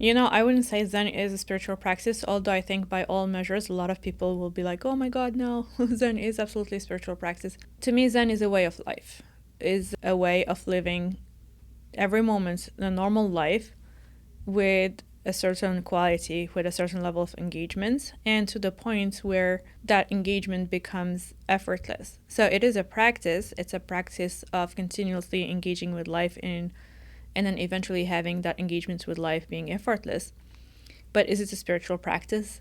I wouldn't say Zen is a spiritual practice, although I think by all measures, a lot of people will be like, oh my God, no, Zen is absolutely a spiritual practice. To me, Zen is a way of life, is a way of living every moment in a normal life with a certain quality, with a certain level of engagement, and to the point where that engagement becomes effortless. So it is a practice. It's a practice of continuously engaging with life and then eventually having that engagement with life being effortless. But is it a spiritual practice?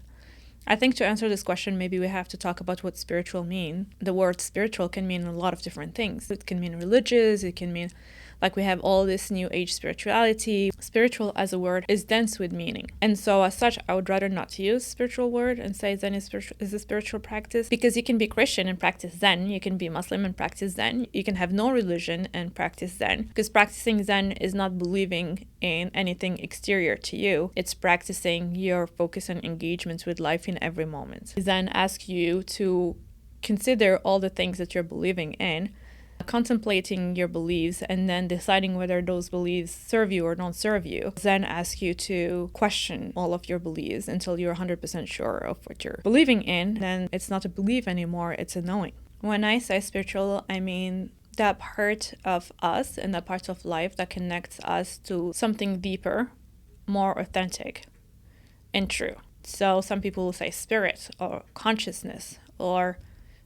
I think to answer this question, maybe we have to talk about what spiritual mean. The word spiritual can mean a lot of different things. It can mean religious, it can mean like we have all this new age spirituality. Spiritual as a word is dense with meaning. And so as such, I would rather not use spiritual word and say Zen is a spiritual practice, because you can be Christian and practice Zen. You can be Muslim and practice Zen. You can have no religion and practice Zen, because practicing Zen is not believing in anything exterior to you. It's practicing your focus and engagement with life in every moment. Zen asks you to consider all the things that you're believing in, contemplating your beliefs, and then deciding whether those beliefs serve you or don't serve you. Zen asks you to question all of your beliefs until you're 100% sure of what you're believing in. Then it's not a belief anymore, it's a knowing. When I say spiritual, I mean that part of us and that part of life that connects us to something deeper, more authentic and true. So some people will say spirit or consciousness or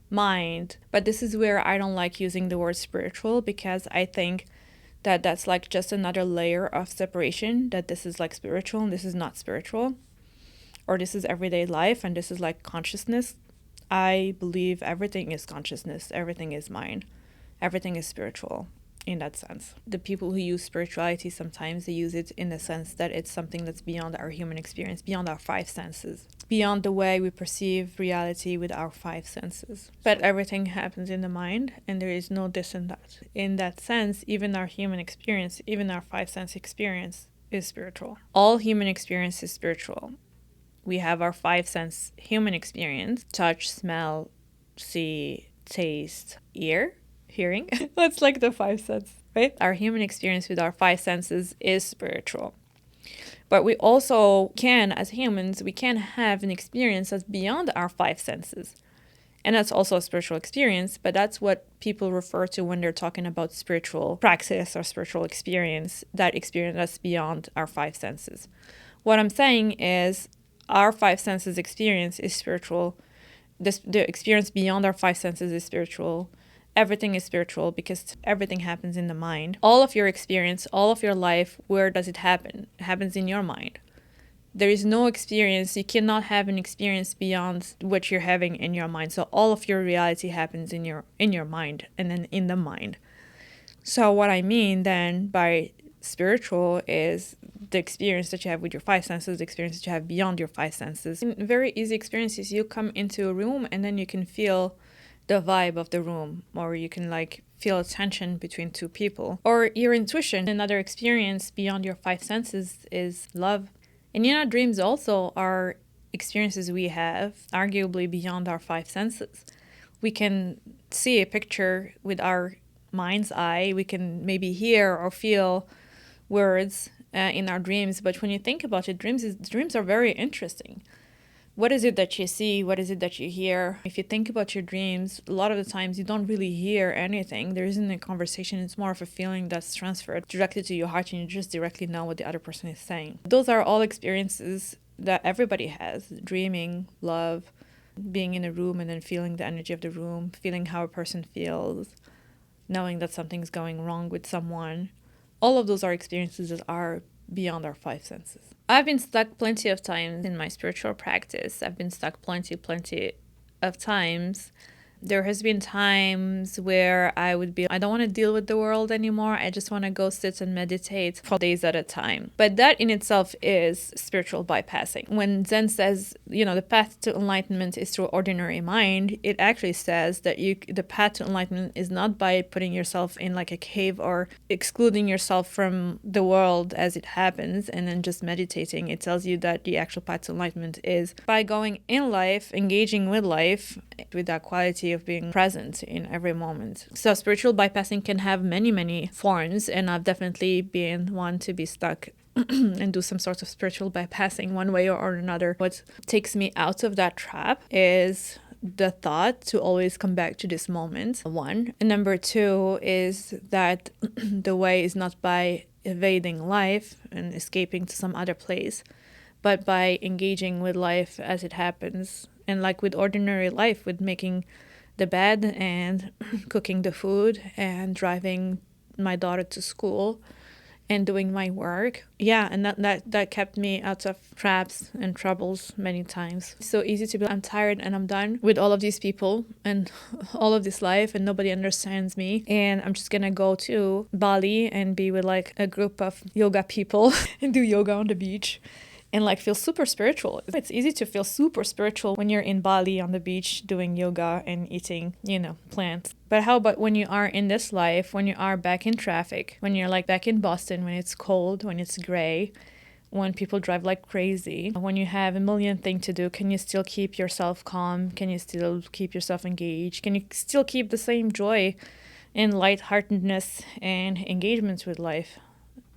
mind, but this is where I don't like using the word spiritual, because I think that that's like just another layer of separation, that this is like spiritual and this is not spiritual, or this is everyday life and this is like consciousness. I believe everything is consciousness, everything is mind, everything is spiritual in that sense. The people who use spirituality, sometimes they use it in the sense that it's something that's beyond our human experience, beyond our five senses, beyond the way we perceive reality with our five senses. But everything happens in the mind, and there is no this and that. In that sense, even our human experience, even our five sense experience is spiritual. All human experience is spiritual. We have our five sense human experience: touch, smell, see, taste, hearing. That's like the five senses, right? Our human experience with our five senses is spiritual. But we also can, as humans, we can have an experience that's beyond our five senses. And that's also a spiritual experience, but that's what people refer to when they're talking about spiritual practice or spiritual experience, that experience that's beyond our five senses. What I'm saying is our five senses experience is spiritual. The experience beyond our five senses is spiritual. Everything is spiritual because everything happens in the mind. All of your experience, all of your life, where does it happen? It happens in your mind. There is no experience. You cannot have an experience beyond what you're having in your mind. So all of your reality happens in your mind and then in the mind. So what I mean then by spiritual is the experience that you have with your five senses, the experience that you have beyond your five senses. In very easy experiences, you come into a room and then you can feel the vibe of the room, or you can like feel a tension between two people, or your intuition. Another experience beyond your five senses is love. And dreams also are experiences we have arguably beyond our five senses. We can see a picture with our mind's eye. We can maybe hear or feel words in our dreams, but when you think about it, dreams are very interesting. What is it that you see? What is it that you hear? If you think about your dreams, a lot of the times you don't really hear anything. There isn't a conversation. It's more of a feeling that's transferred directly to your heart, and you just directly know what the other person is saying. Those are all experiences that everybody has. Dreaming, love, being in a room and then feeling the energy of the room, feeling how a person feels, knowing that something's going wrong with someone. All of those are experiences that are beyond our five senses. I've been stuck plenty of times in my spiritual practice. I've been stuck plenty of times. There has been times where I would be, I don't want to deal with the world anymore. I just want to go sit and meditate for days at a time. But that in itself is spiritual bypassing. When Zen says, the path to enlightenment is through ordinary mind, it actually says that the path to enlightenment is not by putting yourself in like a cave or excluding yourself from the world as it happens and then just meditating. It tells you that the actual path to enlightenment is by going in life, engaging with life with that quality of being present in every moment. So spiritual bypassing can have many, many forms, and I've definitely been one to be stuck and do some sort of spiritual bypassing one way or another. What takes me out of that trap is the thought to always come back to this moment, one. And number two is that the way is not by evading life and escaping to some other place, but by engaging with life as it happens. And like with ordinary life, with making the bed and cooking the food and driving my daughter to school and doing my work. Yeah, and that kept me out of traps and troubles many times. It's so easy to be, I'm tired and I'm done with all of these people and all of this life and nobody understands me. And I'm just gonna go to Bali and be with like a group of yoga people and do yoga on the beach and like feel super spiritual. It's easy to feel super spiritual when you're in Bali on the beach doing yoga and eating, plants. But how about when you are in this life, when you are back in traffic, when you're like back in Boston, when it's cold, when it's gray, when people drive like crazy, when you have a million things to do, can you still keep yourself calm? Can you still keep yourself engaged? Can you still keep the same joy and lightheartedness and engagement with life?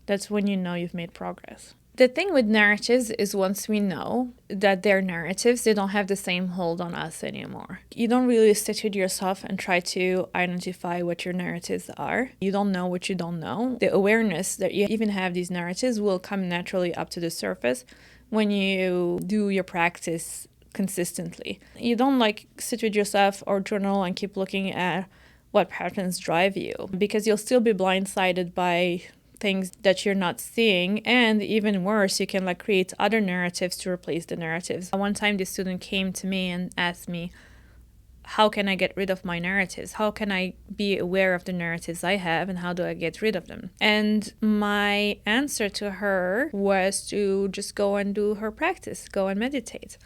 That's when you know you've made progress. The thing with narratives is once we know that they're narratives, they don't have the same hold on us anymore. You don't really sit with yourself and try to identify what your narratives are. You don't know what you don't know. The awareness that you even have these narratives will come naturally up to the surface when you do your practice consistently. You don't like sit with yourself or journal and keep looking at what patterns drive you, because you'll still be blindsided by things that you're not seeing, and even worse, you can like create other narratives to replace the narratives. One time this student came to me and asked me, how can I get rid of my narratives? How can I be aware of the narratives I have, and how do I get rid of them? And my answer to her was to just go and do her practice, go and meditate.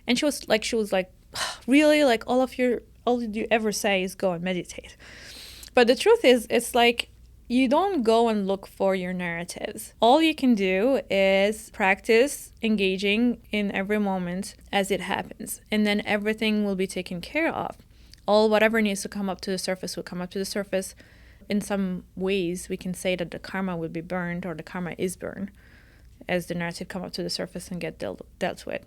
And she was like, really? Like all you ever say is go and meditate. But the truth is, it's like, you don't go and look for your narratives. All you can do is practice engaging in every moment as it happens. And then everything will be taken care of. Whatever needs to come up to the surface will come up to the surface. In some ways, we can say that the karma will be burned, or the karma is burned, as the narrative come up to the surface and get dealt with.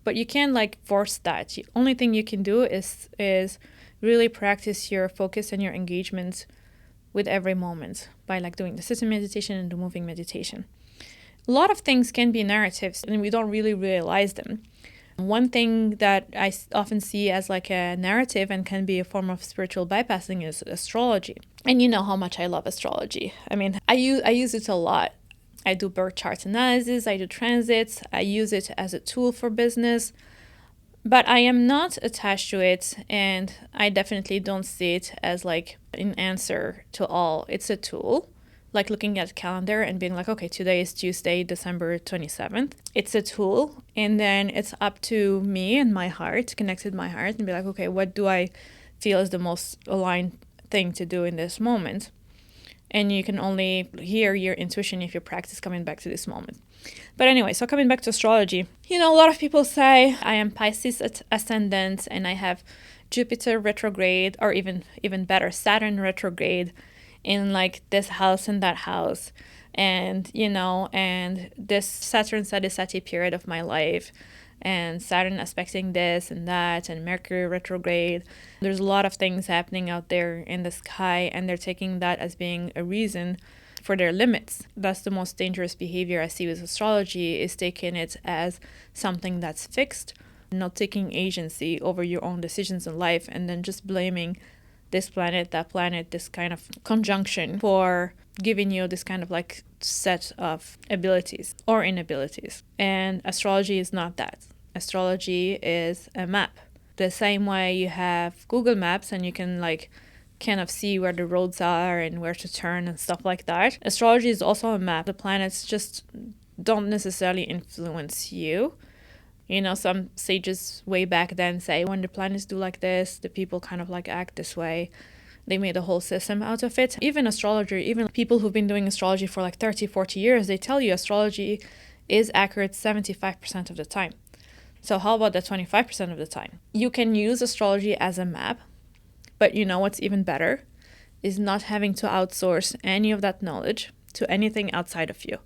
But you can't like force that. The only thing you can do is really practice your focus and your engagement with every moment by like doing the sitting meditation and the moving meditation. A lot of things can be narratives and we don't really realize them. One thing that I often see as like a narrative and can be a form of spiritual bypassing is astrology. And you know how much I love astrology. I mean, I use it a lot. I do birth chart analysis, I do transits, I use it as a tool for business. But I am not attached to it, and I definitely don't see it as like an answer to all. It's a tool, like looking at a calendar and being like, okay, today is Tuesday, December 27th. It's a tool, and then it's up to me and my heart, connect with my heart, and be like, okay, what do I feel is the most aligned thing to do in this moment? And you can only hear your intuition if you practice coming back to this moment. But anyway, so coming back to astrology, a lot of people say I am Pisces ascendant and I have Jupiter retrograde, or even better, Saturn retrograde in like this house and that house. And, and this Saturn Sadhisati period of my life, and Saturn aspecting this and that, and Mercury retrograde. There's a lot of things happening out there in the sky, and they're taking that as being a reason for their limits. That's the most dangerous behavior I see with astrology, is taking it as something that's fixed, not taking agency over your own decisions in life, and then just blaming this planet, that planet, this kind of conjunction for giving you this kind of like set of abilities or inabilities. And astrology is not that. Astrology is a map. The same way you have Google Maps and you can like kind of see where the roads are and where to turn and stuff like that. Astrology is also a map. The planets just don't necessarily influence you. Some sages way back then say when the planets do like this, the people kind of like act this way. They made a whole system out of it. Even people who've been doing astrology for like 30, 40 years, they tell you astrology is accurate 75% of the time. So how about the 25% of the time? You can use astrology as a map, but what's even better is not having to outsource any of that knowledge to anything outside of you.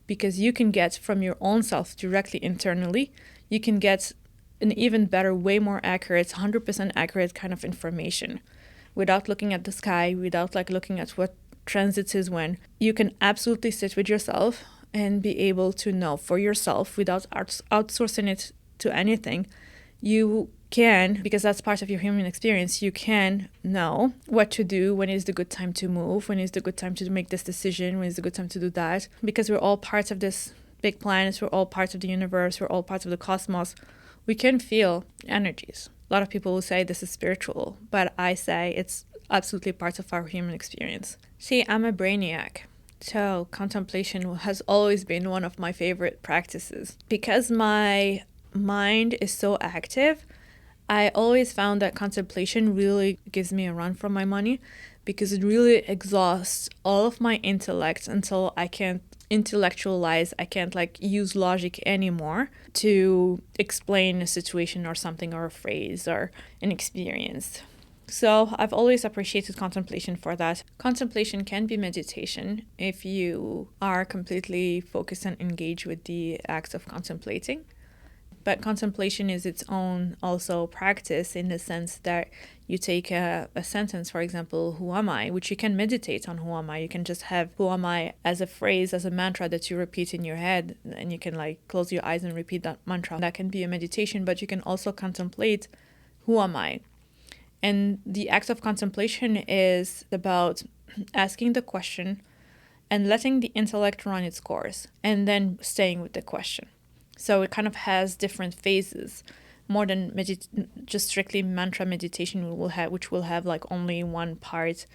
because you can get from your own self directly internally, you can get an even better, way more accurate, 100% accurate kind of information without looking at the sky, without like looking at what transits is when. You can absolutely sit with yourself and be able to know for yourself without outsourcing it to anything. You can, because that's part of your human experience, you can know what to do, when is the good time to move, when is the good time to make this decision, when is the good time to do that. Because we're all parts of this big planet, we're all parts of the universe, we're all parts of the cosmos. We can feel energies. A lot of people will say this is spiritual, but I say it's absolutely part of our human experience. See, I'm a brainiac. So contemplation has always been one of my favorite practices. Because my mind is so active, I always found that contemplation really gives me a run for my money, because it really exhausts all of my intellect until I can't intellectualize, I can't like use logic anymore to explain a situation or something or a phrase or an experience. So I've always appreciated contemplation for that. Contemplation can be meditation if you are completely focused and engaged with the act of contemplating. But contemplation is its own also practice, in the sense that you take a sentence, for example, who am I, which you can meditate on. Who am I? You can just have who am I as a phrase, as a mantra that you repeat in your head, and you can like close your eyes and repeat that mantra. That can be a meditation, but you can also contemplate who am I. And the act of contemplation is about asking the question and letting the intellect run its course, and then staying with the question. So it kind of has different phases, more than just strictly mantra meditation which will have like only one part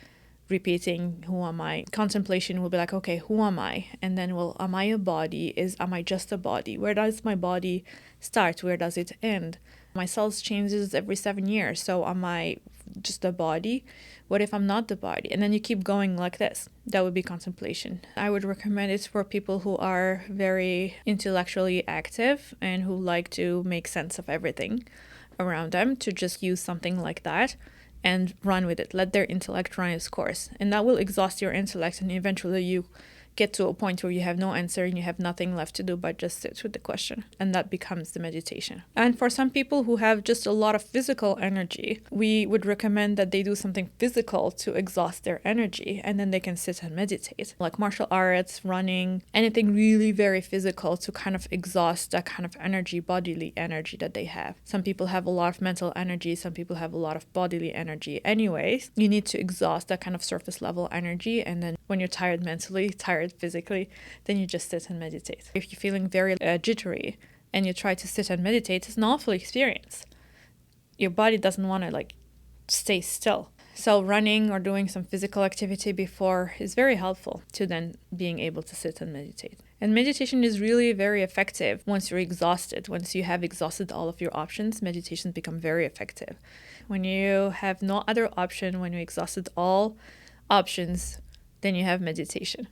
repeating who am I. Contemplation will be like, okay, who am I? And then, well, am I a body? Am I just a body? Where does my body start? Where does it end? My cells changes every 7 years. So am I just a body? What if I'm not the body? And then you keep going like this. That would be contemplation. I would recommend it for people who are very intellectually active and who like to make sense of everything around them, to just use something like that and run with it. Let their intellect run its course. And that will exhaust your intellect, and eventually you get to a point where you have no answer and you have nothing left to do but just sit with the question, and that becomes the meditation. And for some people who have just a lot of physical energy, we would recommend that they do something physical to exhaust their energy, and then they can sit and meditate, like martial arts, running, anything really very physical to kind of exhaust that kind of energy, bodily energy that they have. Some people have a lot of mental energy, some people have a lot of bodily energy. Anyways, you need to exhaust that kind of surface level energy, and then when you're tired mentally, tired physically, then you just sit and meditate. If you're feeling very jittery and you try to sit and meditate, it's an awful experience. Your body doesn't want to like stay still. So running or doing some physical activity before is very helpful to then being able to sit and meditate. And meditation is really very effective once you're exhausted. Once you have exhausted all of your options, meditations become very effective. When you have no other option, when you exhausted all options, then you have meditation.